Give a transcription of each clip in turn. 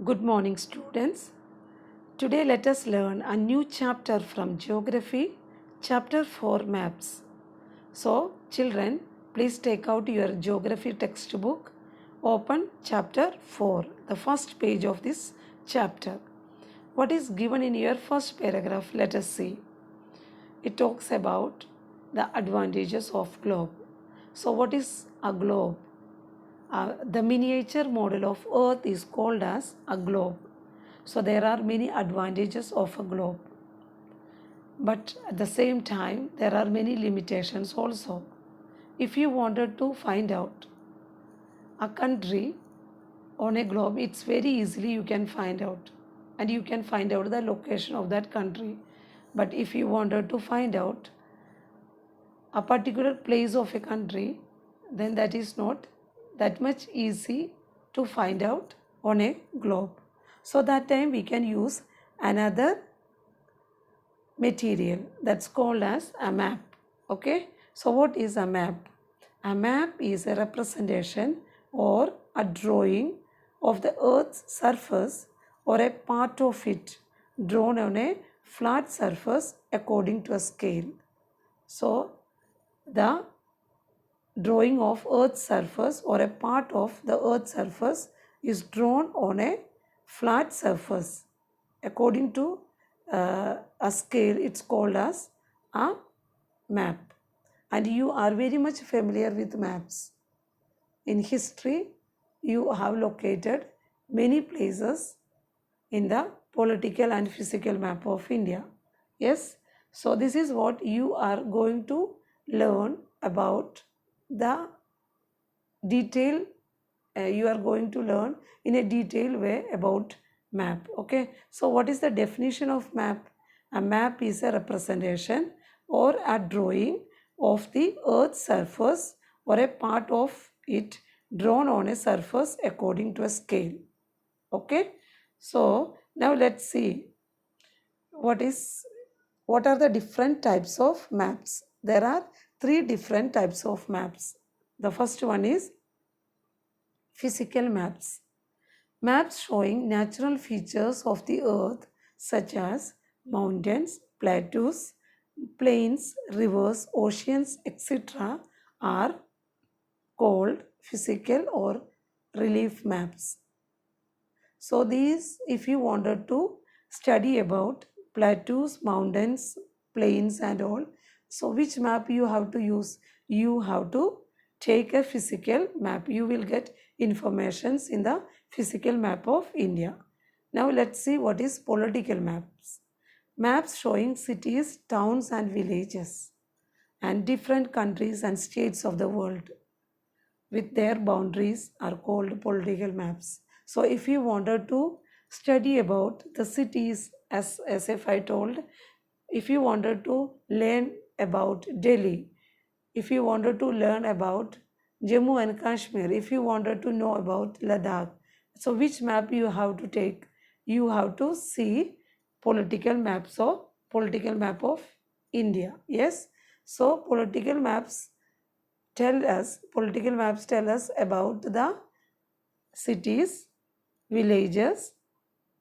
Good morning, students. Today, let us learn a new chapter from Geography, Chapter 4 Maps. So, children, please take out your Geography textbook, open Chapter 4, the first page of this chapter. What is given in your first paragraph? Let us see. It talks about the advantages of globe. So, what is a globe? The miniature model of Earth is called as a globe. So there are many advantages of a globe. But at the same time, there are many limitations also. If you wanted to find out a country on a globe, it's very easily you can find out. And you can find out the location of that country. But if you wanted to find out a particular place of a country, then that is not that much easy to find out on a globe. So that time we can use another material that's called as a map. Okay, so what is a map? A map is a representation or a drawing of the earth's surface or a part of it drawn on a flat surface according to a scale. So the drawing of earth's surface or a part of the earth's surface is drawn on a flat surface according to a scale. It's called as a map, and you are very much familiar with maps. In history, you have located many places in the political and physical map of India. Yes, so this is what you are going to learn about the detail. You are going to learn in a detailed way about map. Okay, so what is the definition of map? A map is a representation or a drawing of the earth's surface or a part of it drawn on a surface according to a scale. Okay, so now let's see what are the different types of maps. There are three different types of maps. The first one is physical maps. Maps showing natural features of the earth such as mountains, plateaus, plains, rivers, oceans, etc. are called physical or relief maps. So these, if you wanted to study about plateaus, mountains, plains and all, so which map you have to use? You have to take a physical map. You will get informations in the physical map of India. Now let's see what is political maps. Maps showing cities, towns and villages and different countries and states of the world with their boundaries are called political maps. So if you wanted to study about the cities, as if I told, if you wanted to learn about Delhi, if you wanted to learn about Jammu and Kashmir, if you wanted to know about Ladakh, so which map you have to take? You have to see political maps or political map of India. Yes, so political maps tell us about the cities, villages,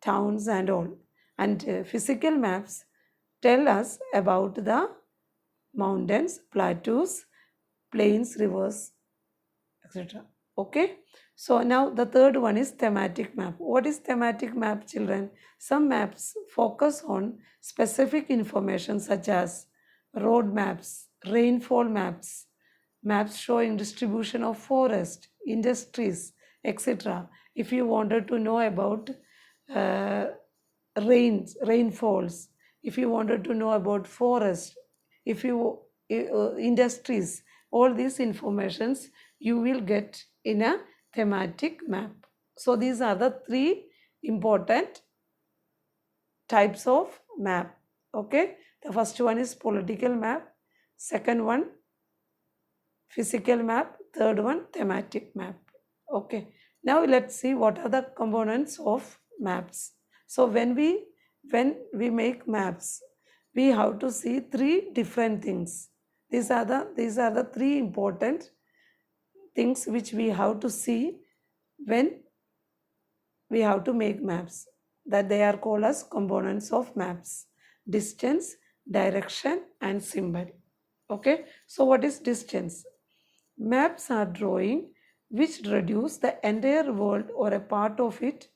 towns and all. And physical maps tell us about the mountains, plateaus, plains, rivers, etc. Okay. So now the third one is thematic map. What is thematic map, children? Some maps focus on specific information such as road maps, rainfall maps, maps showing distribution of forest, industries, etc. If you wanted to know about uh, rainfalls, if you wanted to know about forest, if you industries, all these informations you will get in a thematic map. So these are the three important types of map. Okay, the first one is political map, second one physical map, third one thematic map. Okay, now let's see what are the components of maps. So when we make maps, we have to see three different things. These are the three important things which we have to see when we have to make maps, that they are called as components of maps: distance, direction and symbol. Okay, so what is distance? Maps are drawing which reduce the entire world or a part of it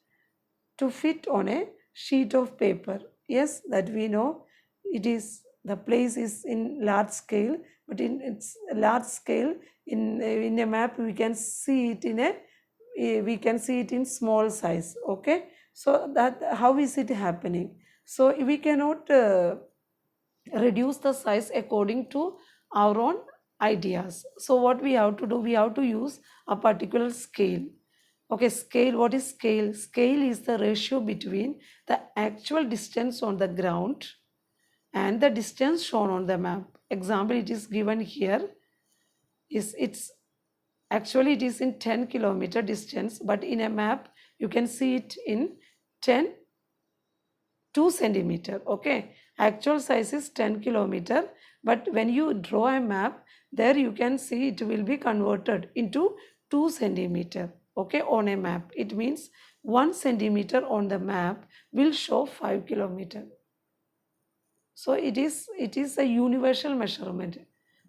to fit on a sheet of paper. Yes, that we know. It is, the place is in large scale, but in its large scale, in a map we can see it in a, we can see it in small size. Okay, so that, how is it happening? So we cannot reduce the size according to our own ideas. So what we have to do, we have to use a particular scale. Okay, scale, what is scale? Scale is the ratio between the actual distance on the ground and the distance shown on the map. Example, it is given here, is it's actually it is in 10 kilometer distance, but in a map you can see it in 10 2 centimeter. Okay, actual size is 10 kilometer, but when you draw a map, there you can see it will be converted into 2 centimeter. Okay, on a map it means 1 centimeter on the map will show 5 kilometer. So it is a universal measurement.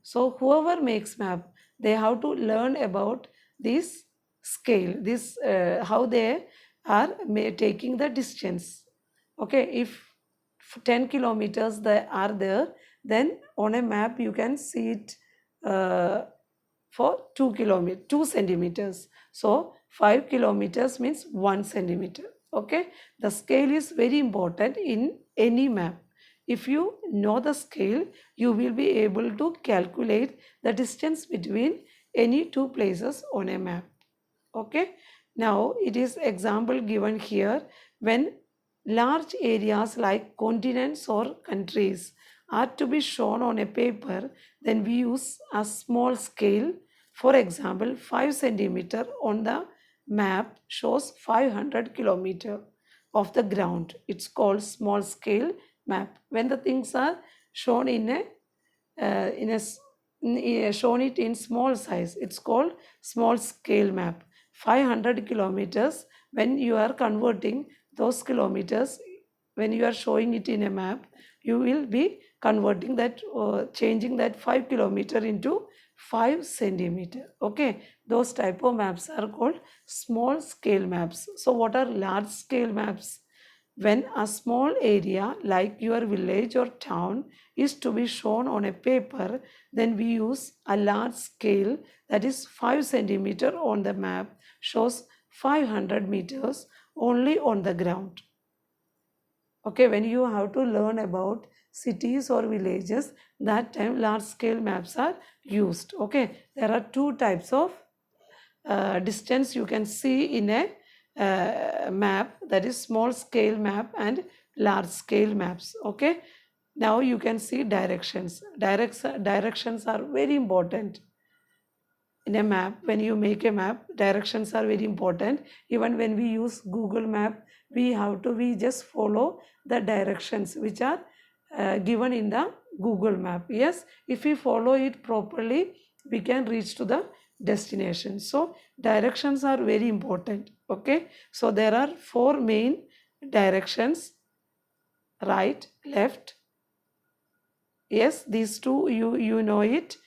So whoever makes map, they have to learn about this scale, this how they are taking the distance. Okay, if 10 kilometers they are there, then on a map you can see it for 2 centimeters. So 5 kilometers means 1 centimeter. Okay, the scale is very important in any map. If you know the scale, you will be able to calculate the distance between any two places on a map. Okay, now it is example given here. When large areas like continents or countries are to be shown on a paper, then we use a small scale. For example, 5 centimeter on the map shows 500 kilometer of the ground. It's called small scale map. When the things are shown in a shown it in small size, it's called small scale map. 500 kilometers, when you are converting those kilometers, when you are showing it in a map, you will be converting that, changing that 5 kilometer into 5 centimeter. Okay, those type of maps are called small scale maps. So what are large scale maps? When a small area like your village or town is to be shown on a paper, then we use a large scale, that is 5 centimeter on the map shows 500 meters only on the ground. Okay, when you have to learn about cities or villages, that time large scale maps are used. Okay, there are two types of distance you can see in a map, that is small scale map and large scale maps. Okay, now you can see directions. Directions are very important in a map. When you make a map, directions are very important. Even when we use Google map, we just follow the directions which are given in the Google map. Yes, if we follow it properly, we can reach to the destination. So directions are very important. Okay, so there are four main directions: right, left. Yes, these two you know it,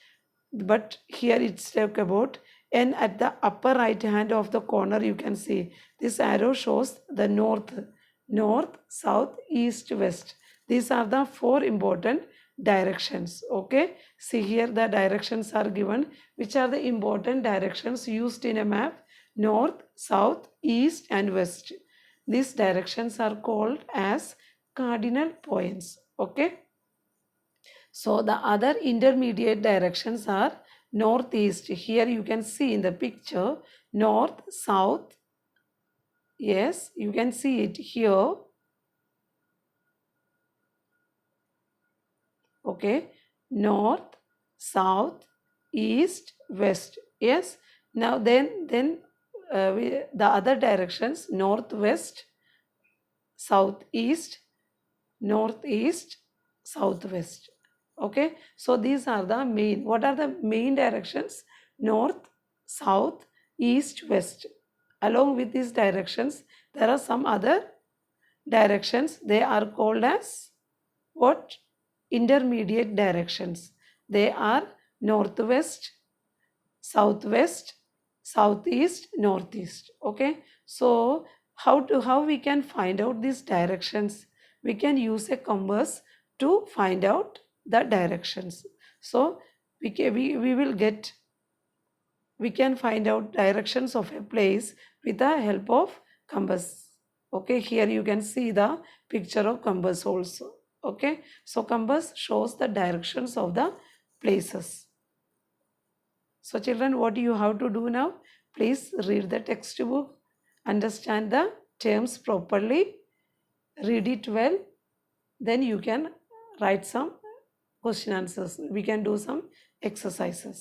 but here it's talk about. And at the upper right hand of the corner you can see this arrow shows the north, south, east, west. These are the four important directions. Okay, see here the directions are given, which are the important directions used in a map: north, south, east and west. These directions are called as cardinal points. Okay, so the other intermediate directions are northeast. Here you can see in the picture north, south. Yes, you can see it here. Okay, north, south, east, west. Yes. Now then the other directions: northwest, southeast, northeast, southwest. Okay, so these are the main. What are the main directions? North, south, east, west. Along with these directions, There are some other directions. They are called as what? Intermediate directions. They are northwest, southwest, southeast, northeast. Okay, so how we can find out these directions? We can use a compass to find out the directions. So we will get, we can find out directions of a place with the help of compass. Okay, here you can see the picture of compass also. Okay, so compass shows the directions of the places. So children, what you have to do now? Please read the textbook, understand the terms properly, read it well, then you can write some question answers. We can do some exercises.